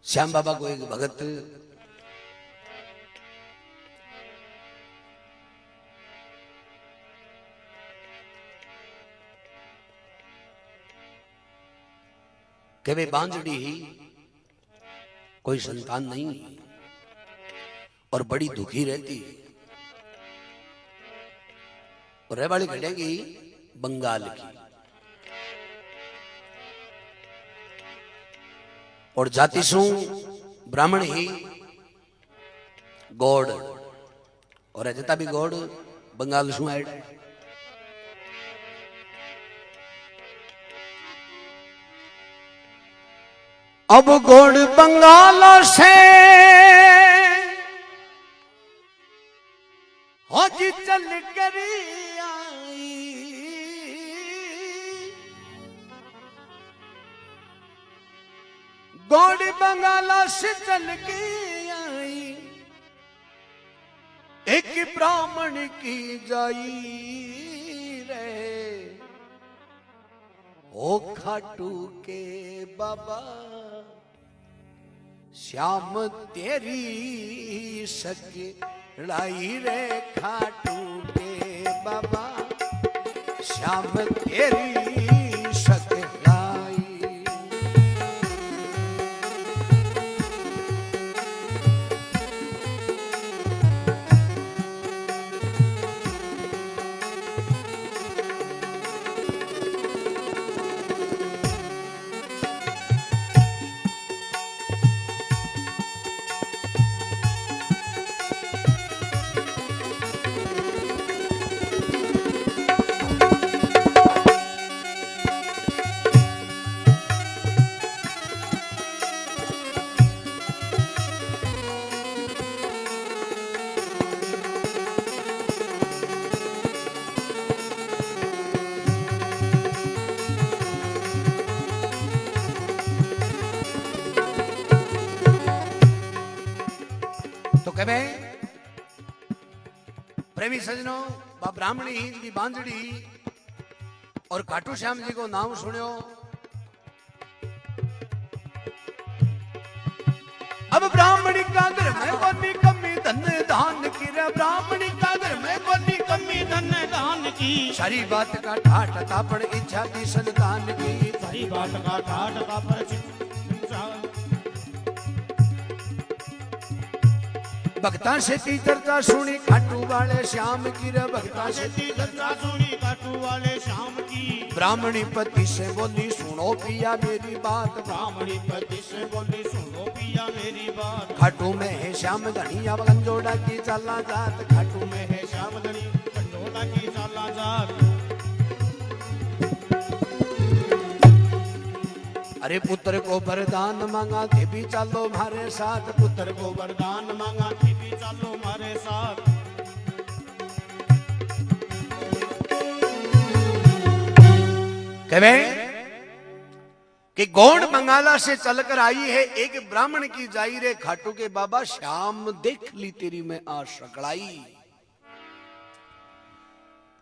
श्याम बाबा को एक भगत के वे बांझड़ी ही कोई संतान नहीं और बड़ी दुखी रहती और रहवाड़ी घटेगी बंगाल की और जाति सु ब्राह्मण ही गौड़ और जता भी गौड़ बंगाल सु आए अब गौड़ बंगाल से हज चल कर आई गौड़ बंगाल से चल के आई एक ब्राह्मण की जाई रहे ओ खाटू के बाबा श्याम तेरी सकलाई रे खाटू के बाबा श्याम तेरी सकलाई। तो कहे प्रेमी सजनों बा ब्राह्मणी ही जी बांझड़ी और खाटू श्याम जी को नाम सुनियो। अब ब्राह्मणी का घर में कोनी कमी धन दान की रे ब्राह्मणी का घर में कोनी कमी धन दान की सारी बात का ठाट तापड़ इच्छा की संतान की सारी बात का ठाट तापड़ भक्ता से ती चर्चा सुनी खाटू वाले श्याम की रे भक्ता से ती चर्चा सुनी खाटू वाले श्याम की ब्राह्मणी पति से बोली सुनो पिया मेरी बात ब्राह्मणी पति से बोली सुनो पिया मेरी बात खाटू में है श्याम धनिया गंजोड़ा की चाला जात खाटू में है श्याम धनी गंजोड़ा की चाला जात। अरे पुत्र को वरदान मांगा थे भी चलो हमारे साथ पुत्र को वरदान मांगा थे भी चलो हमारे साथ। कहे कि गौड़ बंगाला से चलकर आई है एक ब्राह्मण की जाई रे खाटू के बाबा श्याम देख ली तेरी मैं आ सकड़ाई।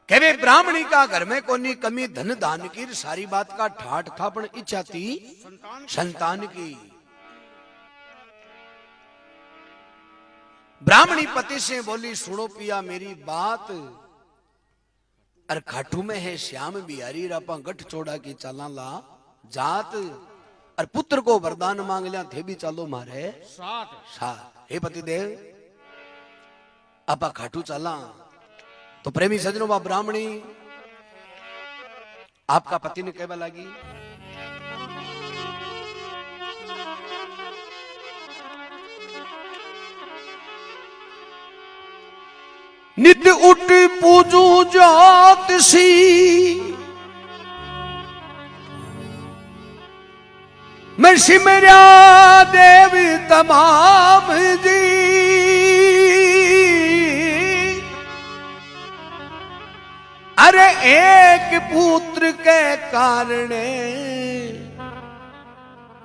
कहे ब्राह्मणी का घर में कोनी कमी धन दान की सारी बात का ठाट था पण इच्छा थी संतान की। ब्राह्मणी पति से बोली सुनो पिया मेरी बात अरे खाटू में है श्याम बिहारी रापा गठ चोड़ा की चाला ला जात और पुत्र को वरदान मांग लिया थे भी चलो मारे साथ। हे पति देव आपा खाटू चला तो प्रेमी सजनों बा ब्राह्मणी आपका पति ने कहवा लगी नित्य उठ पूजू जात सी मैं सिमरिया देवी तमाम जी अरे एक पुत्र के कारण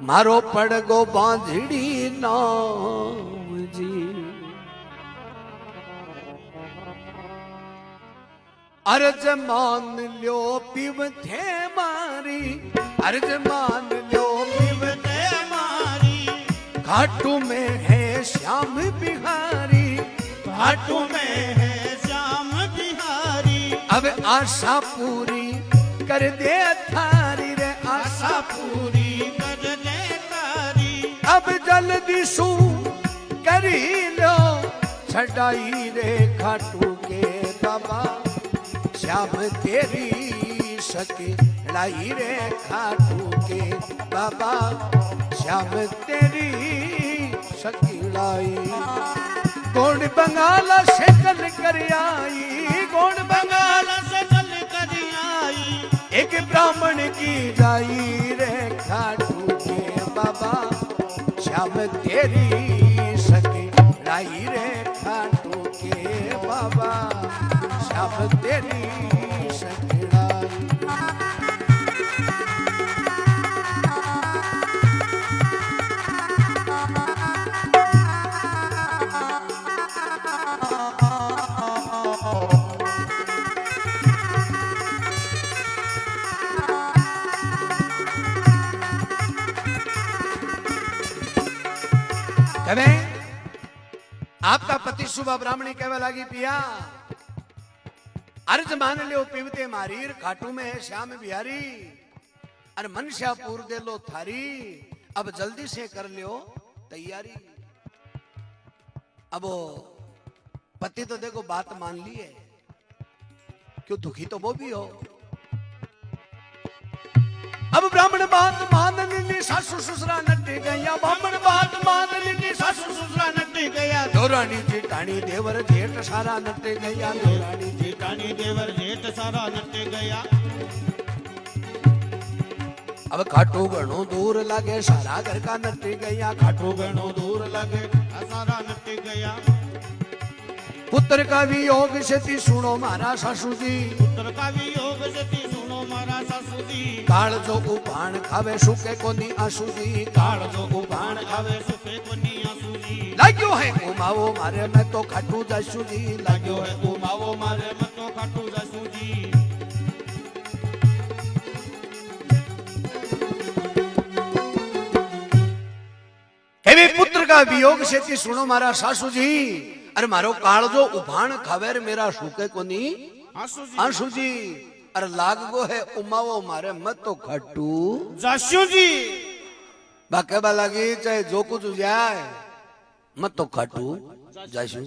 मारो पड़ गो बांझड़ी नाम जी। अर्ज मान लो पिव थे मारी अर्ज मान लो पिव थे मारी खाटू में है श्याम बिहारी, खाटू में है श्याम बिहारी। अब आशा पूरी कर दे थारी रे, आशा पूरी कर दे तारी। अब जल्दी सू करी लो छड़ाई रे खाटू के बाबा, श्याम तेरी सकलाई रे खाटू के बाबा, श्याम तेरी सकलाई। गोंड बंगाला से कल कर आई, गोंड बंगाला से चल कर आई। एक ब्राह्मण की जाई रे खाटू के बाबा, श्याम तेरी सकलाई रे खाटू के बाबा, श्याम तेरी सकलाई। कहे आपका पति सुबह ब्राह्मणी कहवा लागी पिया, अर्ज मान लो पीवते मारीर, खाटू में है श्याम बिहारी, अरे मनशापुर दे लो थारी, अब जल्दी से कर लियो तैयारी। अब पति तो देखो बात मान ली है, क्यों दुखी तो वो भी हो। अब ब्राह्मण बात मान ली, सासू ससुरा नट गया, ब्राह्मण बात मान ली, सासू ससुरा नट गया, दौरानी जेठानी देवर जेठ सारा नट गया, दौरानी जेठानी देवर जेठ सारा नट गया। अब खाटू घणो दूर लागे, सारा घर का नट गया, खाटू घणो दूर लागे, सारा नट गया। पुत्र का वियोग से ती सुनो मारा सासू जी, पुत्र का वियोग से ती सुनो मारा सासू जी। काल जो उपान खावे सुखे कोनी आंसू जी, काल जो उपान खावे सुखे कोनी आंसू जी। लाग्यो है उमावो मारे मैं तो खाटू जासू जी, लाग्यो है उमावो मारे मैं तो खाटू जासू जी। हे पुत्र का वियोग से ती सुनो मारा सासू जी, अरे मारो काल जो उभान खावेर मेरा सुखे कोनी आंसू जी, अरे लागो है उमावो मारे मत तो खट्टू जासू जी। बाके बालागी चाहे जो कुछ जाए मत तो खट्टू जासू।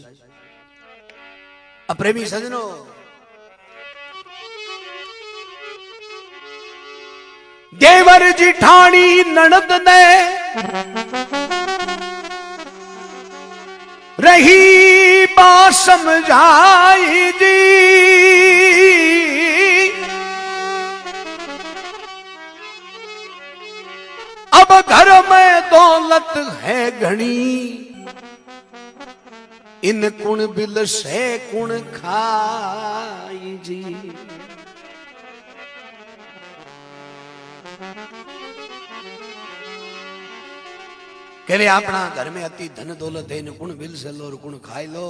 प्रेमी सजनो, देवर जिठानी ननद ने रही बात समझाई जी, अब घर में दौलत है घनी, इन कुण बिल से कुण खाई जी। कहे अपना घर में अति धन दौलत है, कुण बिल से लो और कुण खाई लो,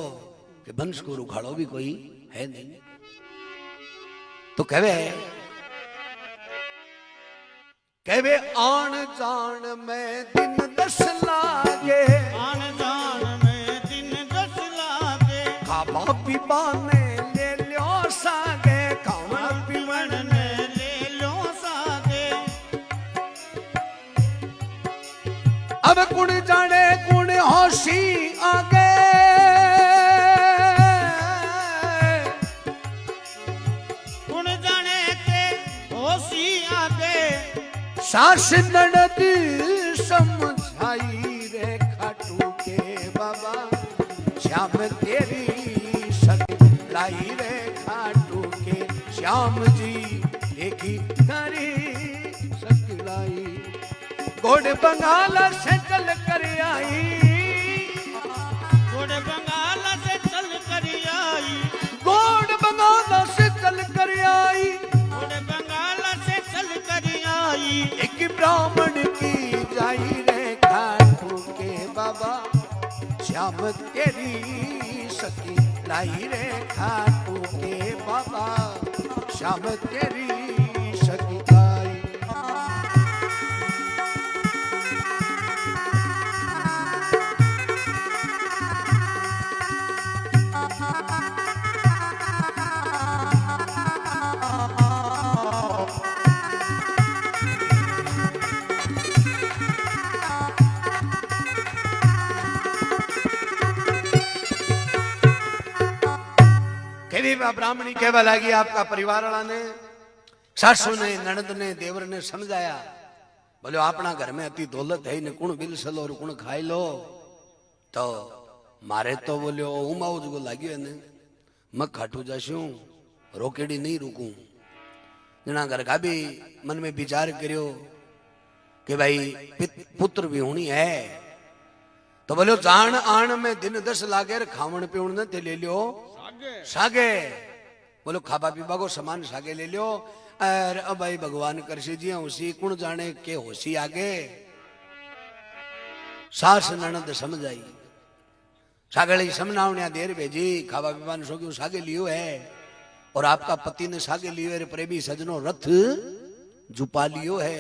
कि वंश को रुखाड़ो भी कोई है नहीं। तो कहे आन जान में दिन 10 लागे, आन जान में दिन 10 लागे। खाबा पीबा ने ले लो सागे, खावा पीवन ने ले लो सागे। अब कुण जाने कुण होशी आगे, कुण जाने के होशी आगे। सास ननद समझाई रे खाटू के बाबा, श्याम तेरी सकलाई रे खाटू के, श्याम जी देखी तारी सकलाई। घोड़े बंगाला से चल कर आई, घोड़े बंगाला से चल कर आई। घोड़े बंगाला से चल कर आई, घोड़े बंगाला से चल कर आई। एक ब्राह्मण की जाई रे खाटू के बाबा, श्याम तेरी सकलाई रे खाटू के बाबा, श्याम तेरी सकलाई। बा ब्राह्मणी कहवा लगी आपका परिवार वाला ने सासू ने ननद ने देवर ने समझाया बोलो अपना घर में अति दौलत है ने कुण बिल सलो और कुण खाई लो तो मारे तो बोलो उमाऊ जो लाग्यो ने मैं खाटू जाशू रोकेड़ी नहीं रुकूं जना घर का भी मन में विचार करियो कि भाई पुत्र भी होनी है तो बोलो जान आन में दिन 10 लागे खावण पीवण ने ते ले लियो सागे बोलो खाबा पीबा को सामान सागे ले लियो और अब भाई भगवान करसी जी उसी कुण जाने के होशी आगे सास ननद समझ आई सागड़ी समनावनिया देर भेजी खाबा पीबा ने सो सागे लियो है और आपका पति ने सागे लियो है प्रेमी सजनो रथ जुपा लियो है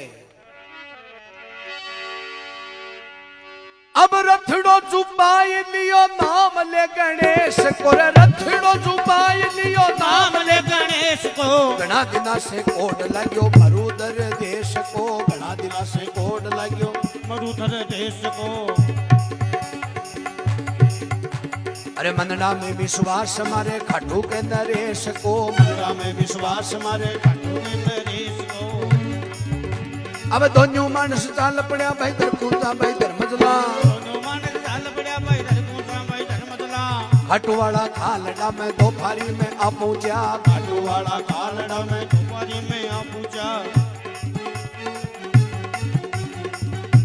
अब रथड़ो जुपाई लियो नाम ले गणेश को रथड़ो जुपाई लियो नाम ले गणेश को घना दिना से कोड लाग्यो मरुधर देश को घना दिना से कोड लाग्यो मरुधर देश को अरे मनना में विश्वास मारे खाटू के नरेश को मनना में विश्वास मारे खाटू के नरेश को अब दोनों मानस चाल पड़ा भाई दर कूदा भाई धर्मजला दोनों मानस चाल पड़ा भाई दर कूदा भाई धर्मजला खाटू वाला खालड़ा में दोपहरी में आ पहुंचा खाटू वाला खालड़ा में दोपहरी में आ पहुंचा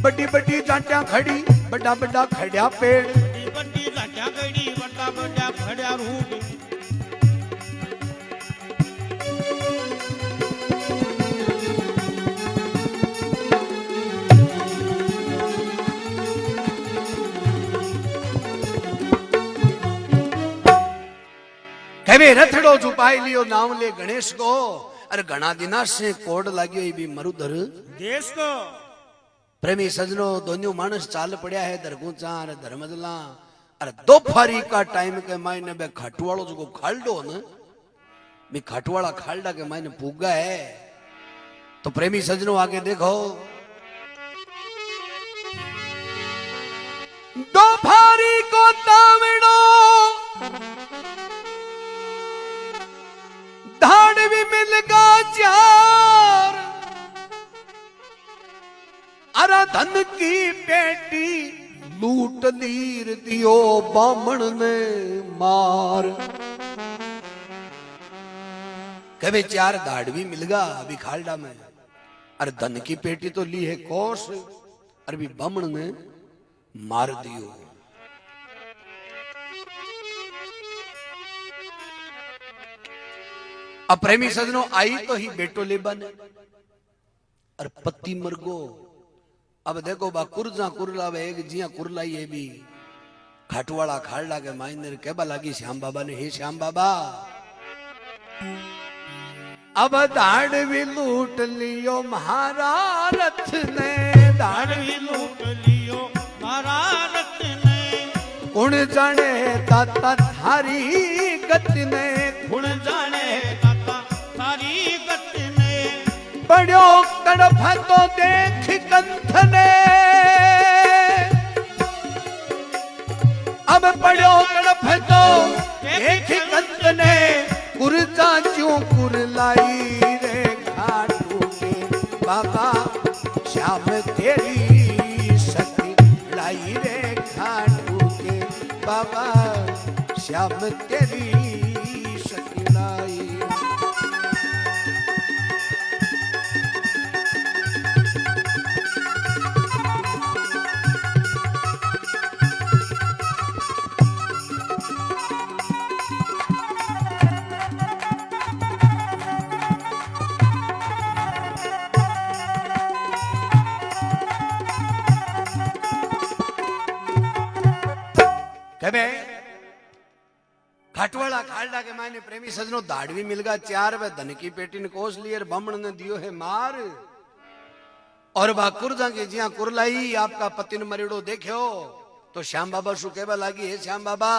बड़ी बड़ी जाटियां खड़ी बड़ा बड़ा खड़िया पेड़ बड़ी जाटियां खड़ी बड़ा बड़ा खड़िया रूट कभी रथड़ो छुपाई लियो नाम ले गणेश को अरे घना दिना से कोड लाग्यो ये भी मरुधर देश को प्रेमी सजनो दोनों मानस चाल पड़ा है दरगुचा अरे धर्मजला अरे दोपहरी का टाइम के मायने बे खाटुवाड़ो जो खालडो न मैं खाटुवाड़ा खालडा के मायने पूगा है तो प्रेमी सजनो आगे देखो दोपहरी को तावड़ो धाड़ भी मिल गा चार अरे धन की बेटी लूट लीर दियो बामण ने मार कभी 4 धाड़ भी मिल गा अभी खालडा में अरे धन की पेटी तो ली है कोस अरे भी बामण ने मार दियो अब प्रेमी सजनो आई तो ही बेटो ले बन और पति मरगो अब देखो बा कुरजा कुरला एक जिया कुरलाई है भी खाटुवाड़ा खालडा के माइनर कहबा लागी श्याम बाबा ने हे श्याम बाबा अब दाड़ भी लूट लियो महारारथ ने दाड़ भी लूट लियो महारारथ ने कुण जाने ताता थारी गति ने कुण जाने ताता थारी गति ने बड़ो तड़फ तो देख कंथ ने अब बड़ो तड़फ तो देख कंथ ने कुरजा क्यों कुरलाई रे खाटू के बाबा श्याम तेरी सखी लाई रे खाटू के बाबा श्याम तेरी सखी लाई खाटवाड़ा खालडा के मायने प्रेमी सजनो दाड़वी मिल गा 4 वे धन की पेटी ने कोस लिए बमण ने दियो है मार और बा कुरजा के जिया कुरलाई आपका पति ने मरेड़ो देखो तो श्याम बाबा शु कहवा लागी है श्याम बाबा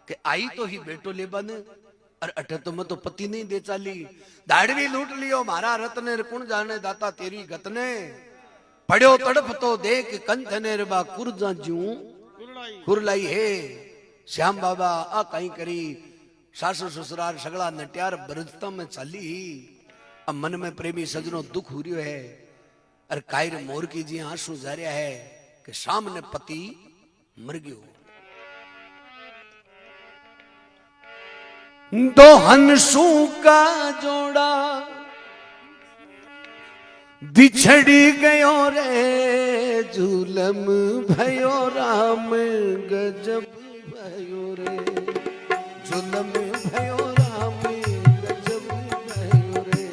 के आई तो ही बेटो ले बन और अटे तो मैं तो पति नहीं दे चाली दाड़वी लूट लियो मारा रत्न कुण जाने दाता तेरी गत ने पड़ो तड़प तो देख कंथ ने बा कुरजा जू कुरलाई है श्याम बाबा आ कहीं करी सासु ससुराल सगड़ा नट्यार बरजता में चाली ही अब मन में प्रेमी सजनों दुख हो रियो है और कायर मोर की जी आंसू जा रहा है कि सामने पति मर गयो। दो हंसू का जोड़ा बिछड़ी गयो रे झूलम भयो राम गजब भयो रे जुलम भयो राम गजब भयो रे।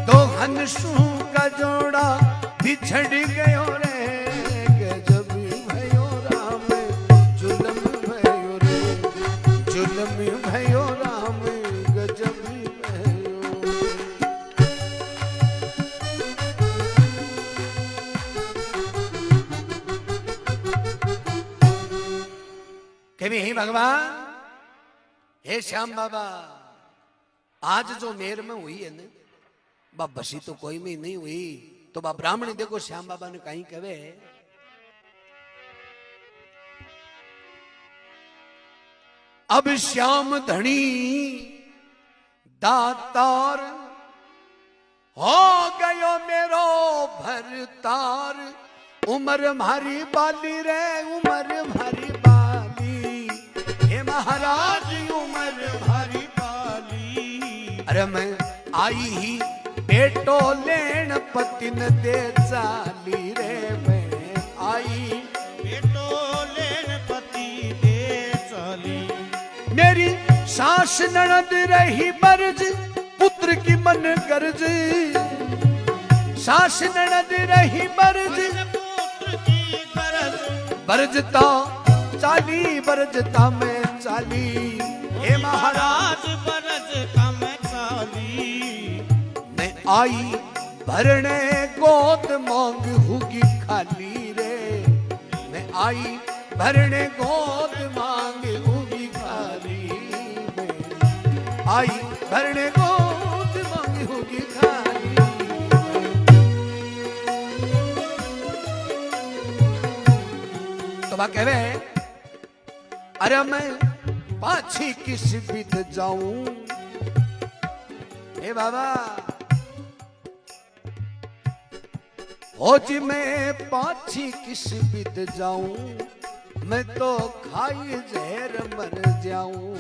दो हंसू का जोड़ा बिछड़ गयो रे गजब भयो राम जुलम भयो रे जुलम भयो राम गजब भयो। कभी हे भगवान हे श्याम बाबा आज जो मेर में हुई है ना बा बसी तो कोई में नहीं हुई तो बा ब्राह्मणी देखो श्याम बाबा ने कहीं कहे अब श्याम धनी दातार हो गयो मेरो भरतार उम्र मारी बाली रे उम्र मारी बाली हे महाराज उम्र मारी बाली। अरे मैं आई ही बेटो लेन पतिन दे चाली रे मैं आई बेटो लेन पति दे चाली। मेरी सास ननद रही मर्ज पुत्र की मन गर्ज सास ननद रही मर्ज पुत्र की गरज बरजता चाली बरजता में चाली हे महाराज बरज कम चाली। मैं आई भरने गोद मांग होगी खाली रे मैं आई भरने गोद मांग होगी खाली मैं आई भरने गोद मांग होगी खाली। तो वह कहे अरे मैं पाछी किस विध जाऊं हे बाबा हो जी मैं पाछी किस विध जाऊं मैं तो खाई जहर मर जाऊं।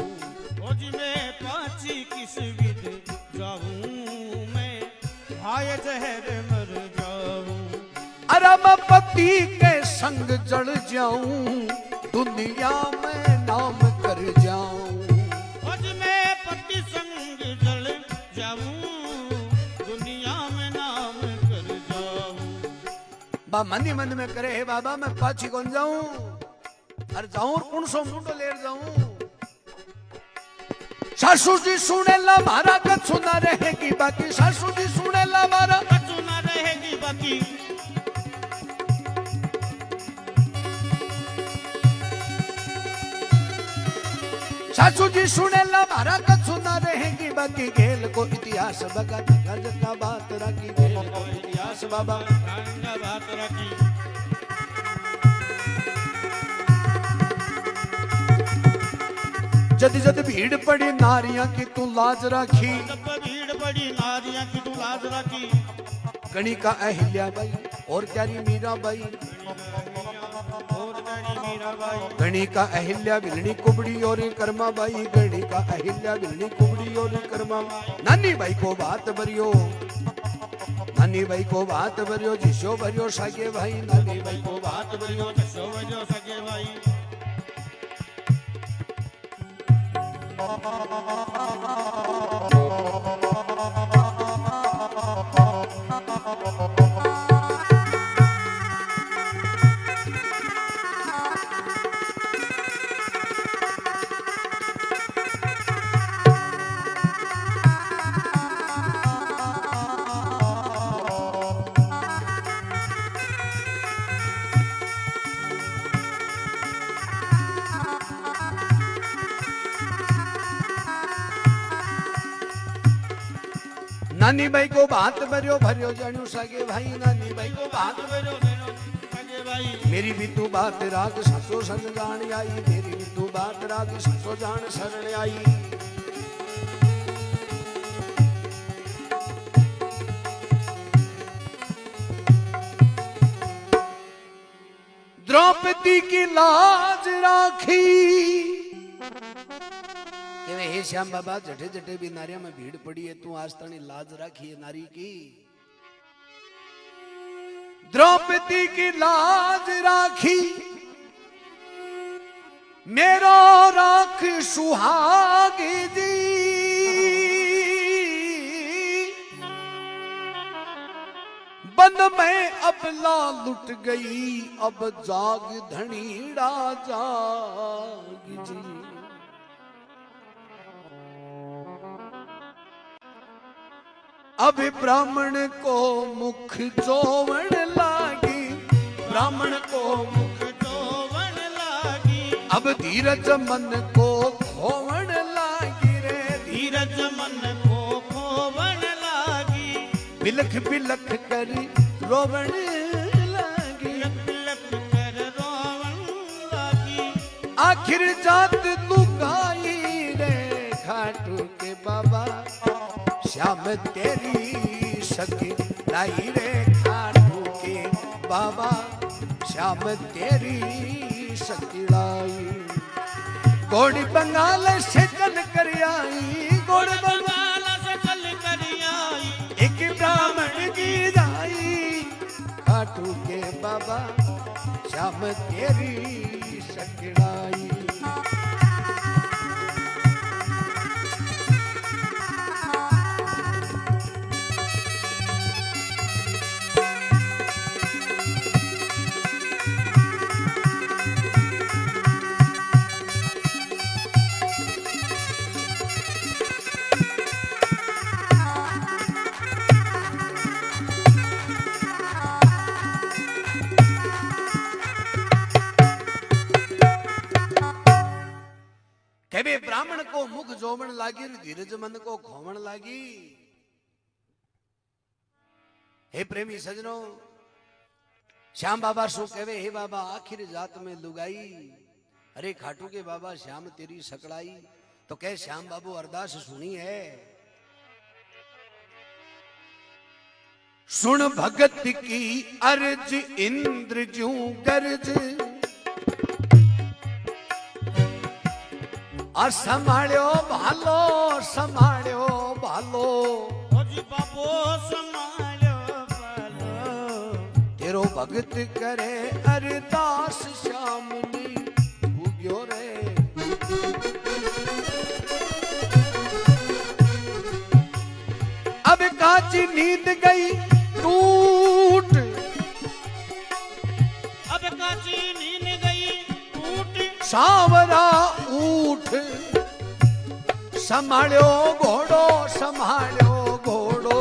हो जी मैं पाछी किस विध जाऊं मैं खाए जहर मर जाऊं। अरे मैं पति के संग जड़ जाऊं दुनिया में नाम कर जाऊं। आज मैं पति संग जल जाऊं दुनिया में नाम कर जाऊं। बा मन ही मन में करे हे बाबा मैं पाछी कौन जाऊं अरे जाऊं और कौन सो मुंडो लेर जाऊं। सासू जी सुने ला मारा कछु ना रहेगी बाकी सासू जी सुने ला मारा कछु ना रहेगी बाकी। सासू जी सुने ला मारा कछु ना रहेगी बाकी खेल को इतिहास बगा गज का बात रखी खेल को इतिहास बाबा बात रखी। जद जद भीड़ पड़ी नारियां की तू लाज राखी जब भीड़ बड़ी नारियां की तू लाज रखी। गणिका अहिल्या बाई और प्यारी मीरा बाई और गणी मीरा बाई गणिका अहिल्या बिलनी कुबड़ी और कर्मा बाई गणिका अहिल्या बिलनी कुबड़ी और कर्मा। नानी बाई को बात भरियो नानी बाई को बात भरियो जिसो भरियो सागे भाई नानी बाई को बात भरियो सो बजो सके भाई। नानी बाई को बात भरियो भरियो जानियो सागे भाई नानी बाई को बात बजो सके भाई। मेरी भी तू बात राग ससो सन जान आई मेरी भी तू बात राग ससो जान शरण आई। द्रौपदी की लाज राखी। हे श्याम बाबा, जठे जठे भी नारिया में भीड़ पड़ी है, तू आज तनी लाज राखी है नारी की। द्रौपदी की लाज राखी, मेरो राख सुहागी जी। बन में अबला लुट गई, अब जाग धनीड़ा जाग जी। अब ब्राह्मण को मुख जोवन लागी, ब्राह्मण को मुख जोवन लागी। अब धीरज मन को खोवन लागी रे, धीरज मन को खोवन लागी। बिलख बिलख कर रोवन लागी, बिलख कर रोवन लागी। आखिर जात लुगाई रे खाटू के बाबा, श्याम तेरी सखी लाई रे खाटू के बाबा, श्याम तेरी सखी लाई। घोड़ी बंगाल से चल कर आई, घोड़ी बंगाल से चल कर आई। एक ब्राह्मण की जाई, खाटू के बाबा, श्याम तेरी सखी लाई। ब्राह्मण को मुख जोवन लागी, धीरज मन को खोवन लागी। हे प्रेमी सजनों, श्याम बाबा शू कहे, हे बाबा आखिर जात में लुगाई, अरे खाटू के बाबा श्याम तेरी सकड़ाई। तो कह श्याम बाबू अरदास सुनी है, सुन भगत की अर्ज इंद्र ज्यों गरज, और संभाळ्यो भालो, संभाळ्यो भालो। जी बाबो संभाळ्यो भालो, तेरो भगत करे अरदास श्याम नी भूग्यो रे। अब काची नींद गई टूट, अब काची नींद गई टूट। सांवरा ऊठ, संभाळ्यो घोड़ो, संभाळ्यो घोड़ो।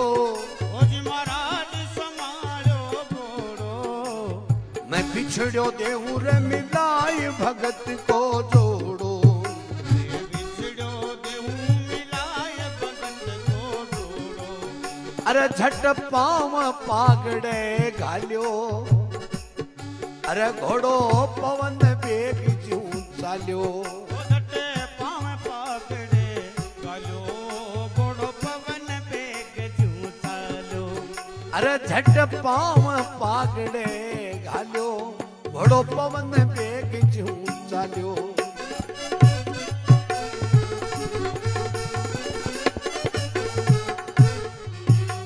जी महाराज संभाळ्यो घोड़ो। मैं पिछड़ो देहूं रे मिलाय भगत को जोड़ो, पिछड़ो देहूं मिलाय भगत को जोड़ो। अरे झट पांव पागड़े घाल्यो, अरे घोड़ो पवन बेग ज्यों चाल्यो। झट पांव पागड़े घाल्यो, घोड़ो पवन बेग ज्यों चाल्यो। अरे झट पांव पागड़े घाल्यो, घोड़ो पवन बेग ज्यों चाल्यो।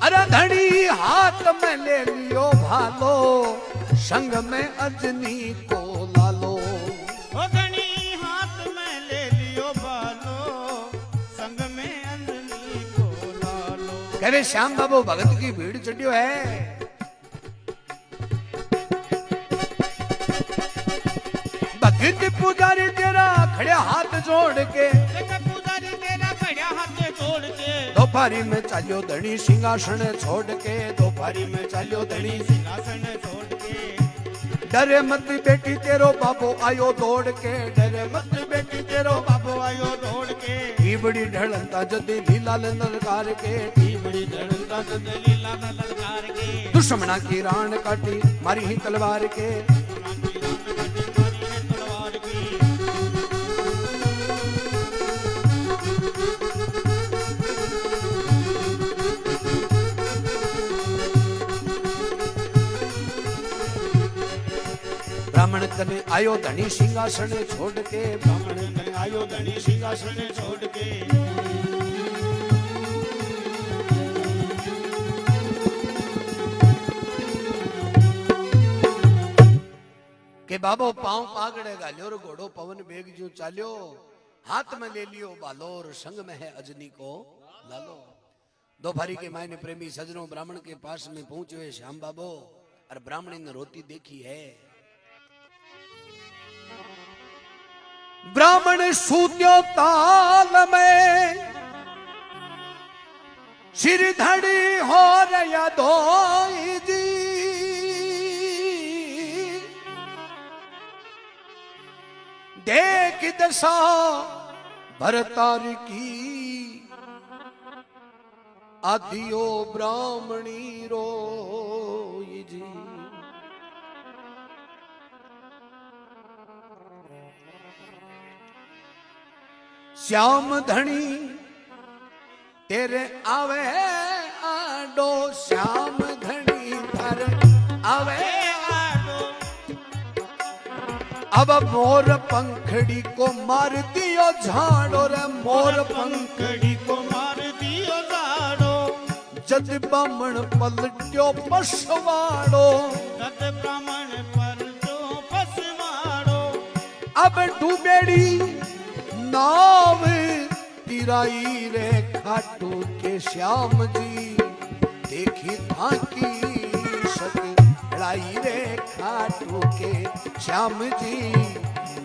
अरे धड़ी हाथ में ले लियो भालो, संग में अजनी को लालो। धनी हाथ में ले लियो भालो, संग में अजनी को लालो। कह रहे श्याम बाबू भगत की भीड़ चढ़ियो है। भगत पुजारी तेरा खड़े हाथ जोड़ के, पुजारी तेरा खड़े हाथ जोड़ के। दोपहरी में चालियो धनी सिंहासन छोड़ के, दोपहरी में चालियो धनी सिंहासन छोड़ के। डरे मत बेटी तेरो बाबो आयो दौड़ के, डरे मत बेटी तेरो बाबो आयो दौड़ के। की बड़ी ढलंता जदी लीला ललकार के, की बड़ी ढलंता जदी लीला ललकार के। दुश्मना की रान काटी मारी ही तलवार के। ब्राह्मण कने आयो धनी सिंहासन छोड़ के, ब्राह्मण कने आयो धनी सिंहासन छोड़ के। के बाबो पांव पागड़े गालियो और घोड़ो पवन बेग जो चालियो, हाथ में ले लियो बालो और संग में है अजनी को लालो। दोपहरी के मायने प्रेमी सजनों ब्राह्मण के पास में पहुंचे हुए श्याम बाबो और ब्राह्मणी ने रोती देखी है। ब्राह्मण सूत्यो ताल में सिर धड़ी हो रया धोई जी, देख दशा भरतार की आदियो ब्राह्मणी रोई जी। श्याम धनी तेरे आवे आडो, श्याम धनी धर आवे आडो। अब मोर पंखड़ी को मार दियो झाड़ो रे, मोर पंखड़ी को मार दियो झाड़ो। जद ब्राह्मण पलट्यो पसवाड़ो, जद ब्राह्मण पर जो पसवाड़ो। अब डूबेड़ी नाव तिराई रे खाटू के श्याम जी, देखी थाकी सकलाई रे खाटू के श्याम जी,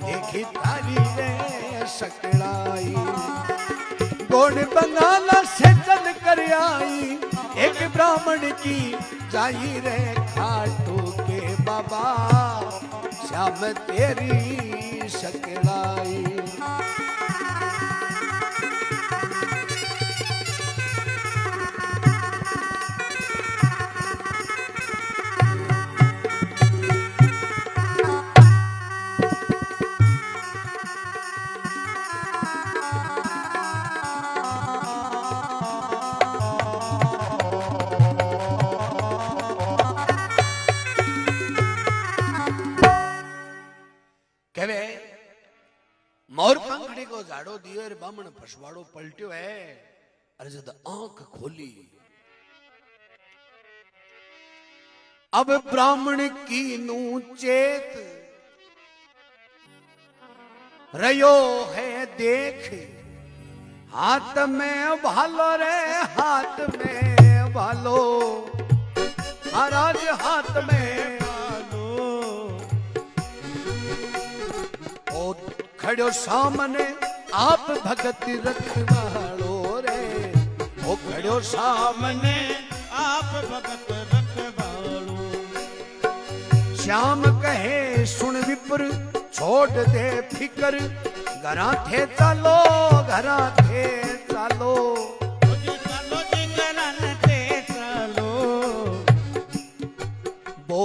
देखी तारी रे सकलाई। गोड़ बंगाला से चल कर आई, एक ब्राह्मण की जाई रे खाटू के बाबा, श्याम तेरी सकलाई। मोर पंखड़ी को झाड़ो दियो रे बामण फसवाड़ो पलट्यो है। अरे जद आंख खोली, अब ब्राह्मण की नू चेत रयो है देख, हाथ में भालो रे हाथ में भालो, महाराज हाथ में भालो। ओ खड़ो सामने आप भगत रखवाड़ो रे, ओ खड़ो सामने आप भगत रखवाड़ो। श्याम कहे सुन विप्र छोड़ दे फिकर, घरा थे चलो घरा थे चलो, चलो जी घरा थे चलो। वो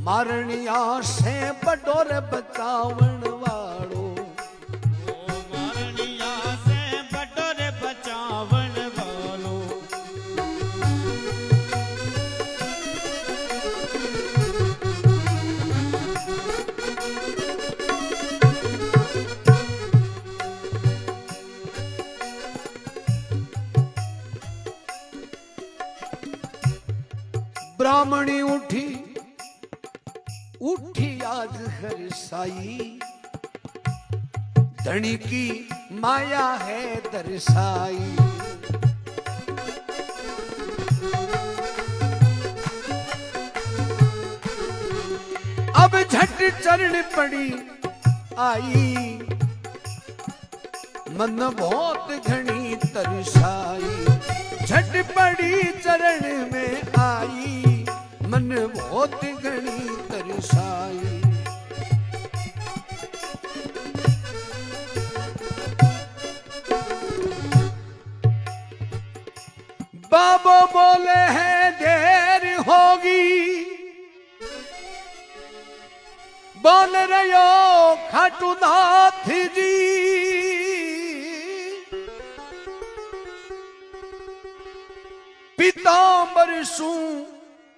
मारनिया से बडोर बचावन वाड़ो, मारनिया से बडोर बचावन वालो। ब्राह्मणी उठी उठी आज हर साई, धनी की माया है दरसाई। अब झट चरण पड़ी आई, मन बहुत घनी तरसाई। झट पड़ी चरण में आई, मन बहुत घनी तरसाई। बाबा बोले हैं देर होगी, बोल रहे हो खाटू नाथ जी। पीतांबर सू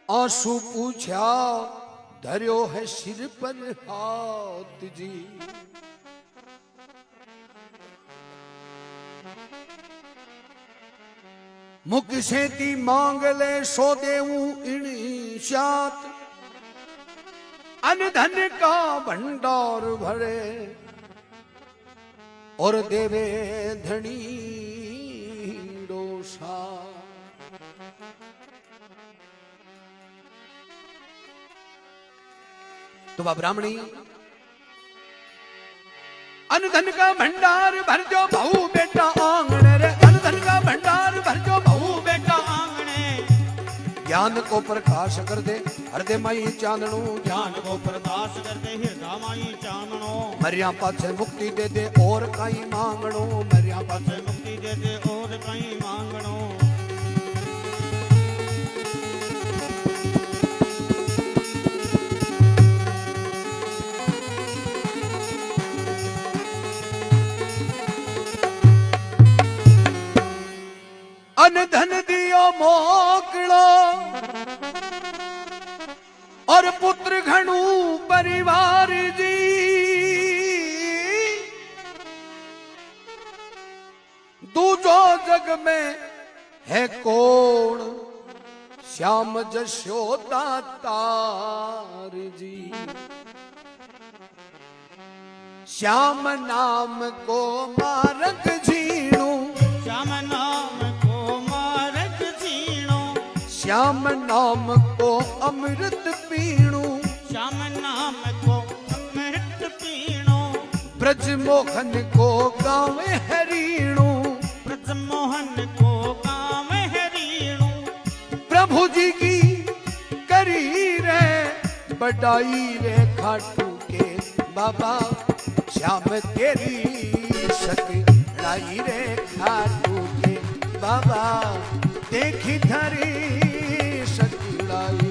आंसू पूछा धर्यो है सिर पर हाथ जी। मुख सेती मांग ले सो देऊं इणी श्यात, अन धन का भंडार भरे और देवे धनी डोसा। तो वह ब्राह्मणी अन धन का भंडार भर जो बहु बेटा आंगण रे, अन धन का भंडार भर जो बहु बेटा आंगणे। ज्ञान को प्रकाश कर दे हृदय माई चांदणो, ज्ञान को प्रकाश कर दे हृदय माई चांदणो। मरिया पाछे मुक्ति दे दे और कहीं मांगणो, मरिया पाछे मुक्ति दे दे और कहीं मांगणो। अन धन दियो मोकड़ो और पुत्र घणु परिवार जी। दूजो जग में है कौन श्याम जशोदा तार जी। श्याम नाम को मारक झीणू, श्याम नाम को मारक झीणो। श्याम नाम को अमृत पीणू, श्याम नाम को अमृत पीणो। ब्रज मोहन को गावे हरीणू, ब्रज मोहन को गावे हरीणू। प्रभु जी की करी रे बड़ाई रे खाटू के बाबा। श्याम तेरी सकलाई रे खाटू के बाबा। देखी धरी सकलाई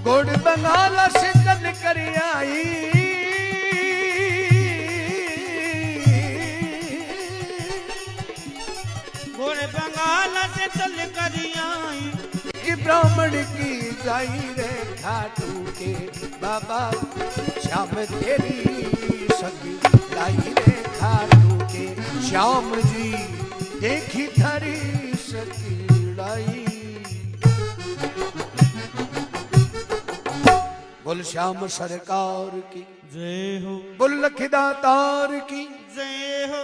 गोड़ बंगाला से चल कर आई। गोड़ बंगाला से चल कर आई। कि ब्राह्मण की जाई रे खाटू के बाबा। श्याम तेरी सकलाई रे खाटू के श्याम जी। देखी धरी सकलाई। बोल श्याम सरकार की जय हो, बोल लखदातार की जय हो।